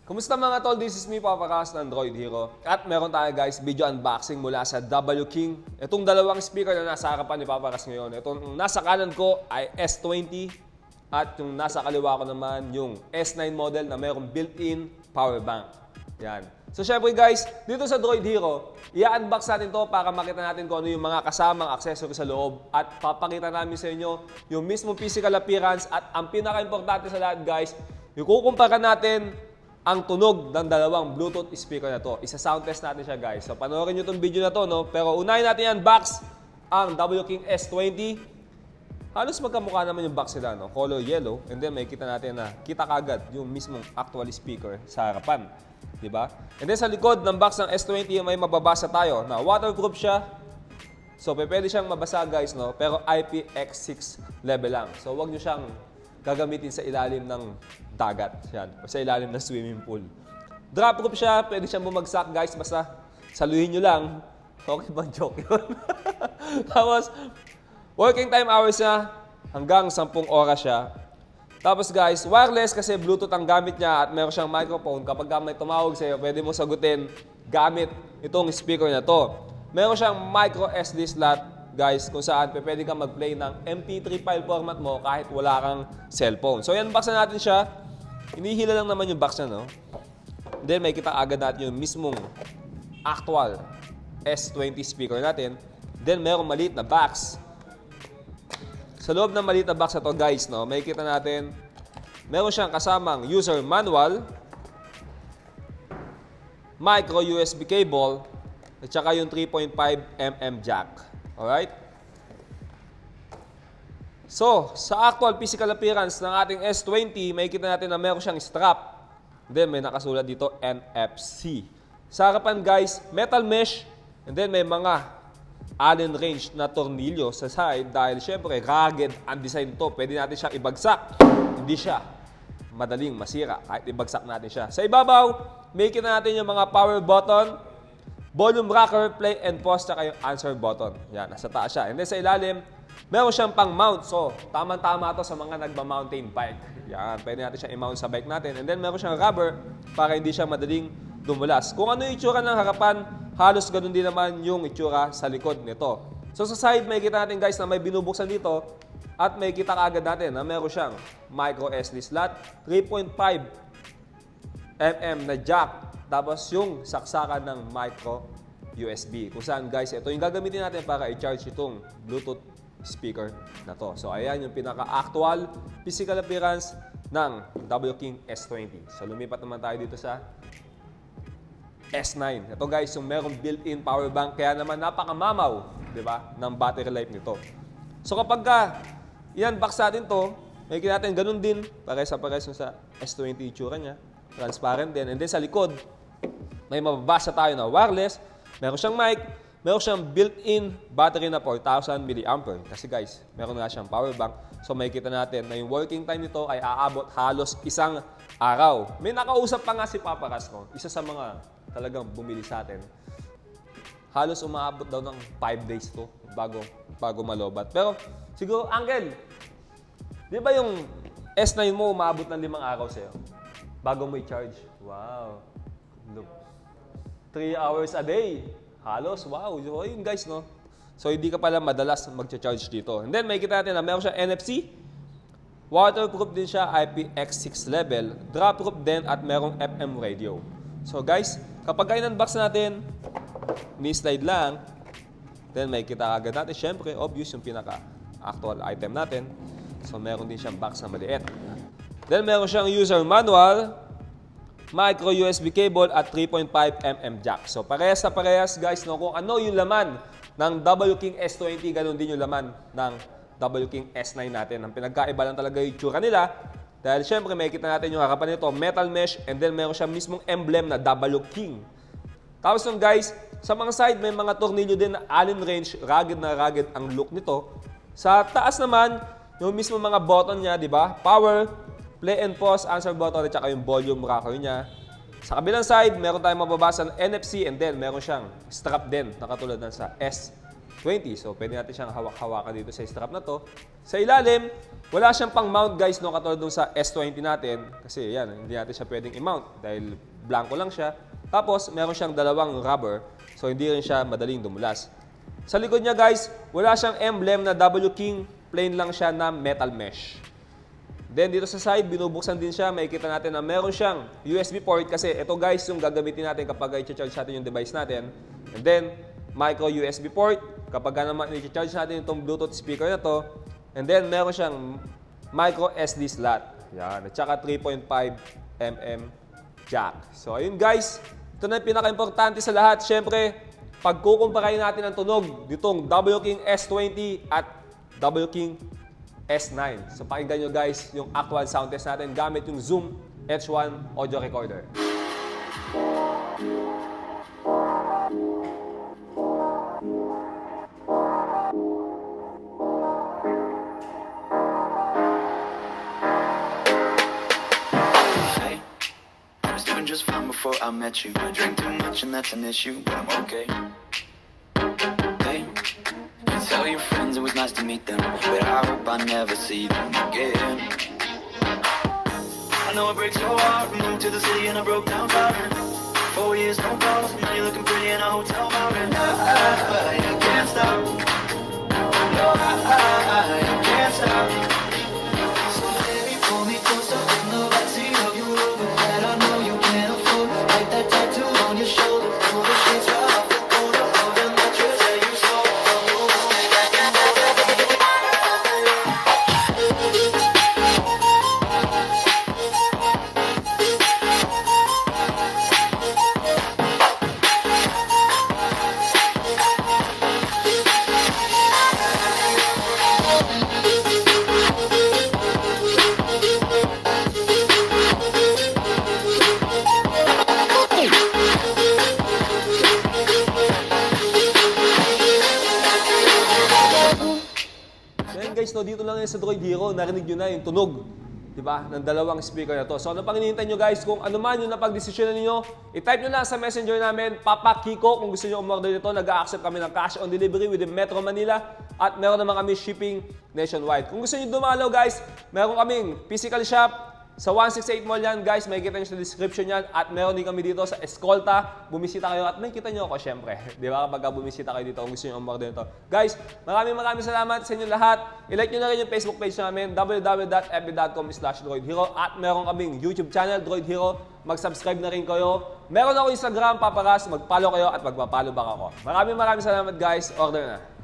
Kumusta mga tol? This is me, Papa Cas ng Android Hero. At meron tayo guys, video unboxing mula sa W King. Itong dalawang speaker na nasa harapan ni Papa Cas ngayon. Itong nasa kanan ko ay S20 at yung nasa kaliwa ko naman yung S9 model na mayroong built-in power bank. Yan. So syempre guys, dito sa Droid Hero, i-unbox natin to para makita natin kung ano yung mga kasamang accessory sa loob at papakita namin sa inyo yung mismong physical appearance at ang pinaka-importante sa lahat guys, ikukumpara natin ang tunog ng dalawang Bluetooth speaker na to. Isa-sound test natin siya guys. So panoorin nyo itong video na to, no? Pero unahin natin i-unbox ang W King S20. Halos magkamukha naman yung box nila, no? Color yellow. And then may kita natin na kita kagad yung mismong actual speaker sa harapan. Diba? And then sa likod ng box ng S20 may mababasa tayo na waterproof siya. So pwede siyang mabasa guys, no? Pero IPX6 level lang. So wag nyo siyang gagamitin sa ilalim ng dagat. Yan. O sa ilalim ng swimming pool. Drop-proof siya. Pwede siyang bumagsak guys. Basta saluhin nyo lang. Okay ba? Joke yun. Tapos, working time hours niya hanggang 10 oras siya. Tapos guys, wireless kasi Bluetooth ang gamit niya at meron siyang microphone. Kapag may tumawag sa'yo, pwede mo sagutin gamit itong speaker na to. Meron siyang micro SD slot, guys, kung saan pwede kang mag-play ng MP3 file format mo kahit wala kang cellphone. So yan, box na natin siya. Hinihila lang naman yung box na, no? Then may kita agad natin yung mismong actual S20 speaker natin. Then merong maliit na box. Sa loob ng maliit na box na to guys, no, may kita natin, meron siyang kasamang user manual, micro USB cable, at saka yung 3.5mm jack. Alright? So, sa actual physical appearance ng ating S20, may kita natin na meron siyang strap. Then may nakasulat dito NFC. Sa harapan guys, metal mesh, and then may mga Allen wrench na tornilyo sa side dahil syempre rugged ang design to. Pwede natin siyang ibagsak. Hindi siya madaling masira kahit ibagsak natin siya. Sa ibabaw, may kita natin yung mga power button, volume rocker, play and pause, saka yung answer button. Yan, nasa taas siya. And then sa ilalim, meron siyang pang mount. So, tamang-tama to sa mga nagma-mountain bike. Yan, pwede natin siyang i-mount sa bike natin. And then meron siyang rubber para hindi siya madaling dumulas. Kung ano yung itsura ng harapan, halos ganun din naman yung itsura sa likod nito. So sa side, may kita natin guys na may binubuksan dito at may kita kaagad natin na meron siyang micro SD slot, 3.5mm na jack, tapos yung saksakan ng micro USB. Kung saan guys, ito yung gagamitin natin para i-charge itong Bluetooth speaker na to. So ayan yung pinaka-actual physical appearance ng W King S20. So lumipat naman tayo dito sa S9. Ito guys, yung merong built-in power bank, kaya naman napakamamaw, di ba, ng battery life nito. So kapag i-unbox natin to, may kita natin ganun din, pares sa S20 itsura niya, transparent din. And then sa likod, may mababasa tayo na wireless, meron siyang mic, meron siyang built-in battery na 4,000 mAh. Kasi guys, meron nga siyang power bank. So may kita natin na yung working time nito ay aabot halos isang araw. May nakausap pa nga si Papa Cas, no? Isa sa mga talagang bumili sa atin. Halos umaabot daw ng 5 days to bago malobat. Pero siguro, Uncle, di ba yung S9 mo umaabot ng 5 araw sa'yo? Bago mo i-charge. Wow. Look. 3 hours a day. Halos, wow. So, yun guys, no? So, hindi ka pala madalas mag-charge dito. And then, may kita natin na meron siya NFC. Waterproof din siya, IPX6 level. Drop-proof din at merong FM radio. So, guys, kapag in-unbox natin, ni-slide lang, then may kita agad natin. Siyempre, obvious yung pinaka-actual item natin. So, meron din siyang box na maliit. Then, meron siyang user manual, micro USB cable at 3.5mm jack. So, parehas na parehas, guys, no? Kung ano yung laman ng W King S20, ganun din yung laman ng W King S9 natin. Ang pinagkaiba lang talaga yung itsura nila. Dahil syempre, may kita natin yung harapan nito, metal mesh, and then meron siya mismong emblem na W King. Tapos nung guys, sa mga side, may mga tornilyo din na Allen wrench, rugged ang look nito. Sa taas naman, yung mismo mga button niya, di ba? Power, play and pause, answer button, at saka yung volume rocker niya. Sa kabilang side, meron tayong mababasa ng NFC, and then meron siyang strap din, na katulad ng sa S S20. So, pwede natin siyang hawak-hawakan dito sa strap na to. Sa ilalim, wala siyang pang-mount guys, no, katulad dun sa S20 natin. Kasi yan, hindi natin siya pwedeng i-mount dahil blanco lang siya. Tapos, meron siyang dalawang rubber. So, hindi rin siya madaling dumulas. Sa likod niya guys, wala siyang emblem na W King. Plain lang siya na metal mesh. Then dito sa side, binubuksan din siya. Makikita natin na meron siyang USB port kasi ito guys yung gagamitin natin kapag i-charge natin yung device natin. And then, micro USB port kapag naman i-charge natin itong Bluetooth speaker na to. And then, meron siyang micro SD slot. Yan. At saka 3.5mm jack. So, ayun guys. Ito na yung pinaka-importante sa lahat. Siyempre, pagkukumparahin natin ang tunog ditong W King S20 at W King S9. So pakinggan nyo guys yung actual sound test natin gamit yung Zoom H1 audio recorder. Hey, I was doing just fine before I met you. I drink too much and that's an issue, but I'm okay. Hey, you tell your friends it was nice to meet them, but I hope I never see them again. I know it breaks your heart. Moved to the city and I broke down crying. 4 years, no calls. Now you're looking pretty in a hotel bar. And I can't stop. No, I can't stop. So baby, pull me closer in the backseat of your Rover that I know you can't afford. Like that tattoo on your shoulder. Pull the sheets right off the corner of the mattress that you stole. Yan guys, no, dito lang yan sa Droid Hero, narinig nyo na yung tunog, diba, ng dalawang speaker na to. So ano pang hinihintay nyo guys, kung ano man yung napag-desisyonan niyo, i-type nyo lang sa messenger namin, Papa Kiko, kung gusto nyo umorder nito, nag-a-accept kami ng cash on delivery within Metro Manila at meron naman kami shipping nationwide. Kung gusto nyo dumalaw guys, meron kaming physical shop, sa 168 Mall yan, guys, makikita nyo sa description yan. At meron din kami dito sa Escolta. Bumisita kayo at makikita nyo ako, syempre. Di ba? Kapag bumisita kayo dito, kung gusto nyo umorder nito. Guys, maraming salamat sa inyo lahat. I-like nyo na rin yung Facebook page namin, www.fb.com/droidhero. At meron kaming YouTube channel, Droid Hero. Mag-subscribe na rin kayo. Meron ako Instagram, Paparas. Mag-follow kayo at magpa-follow back ako. Maraming salamat, guys. Order na.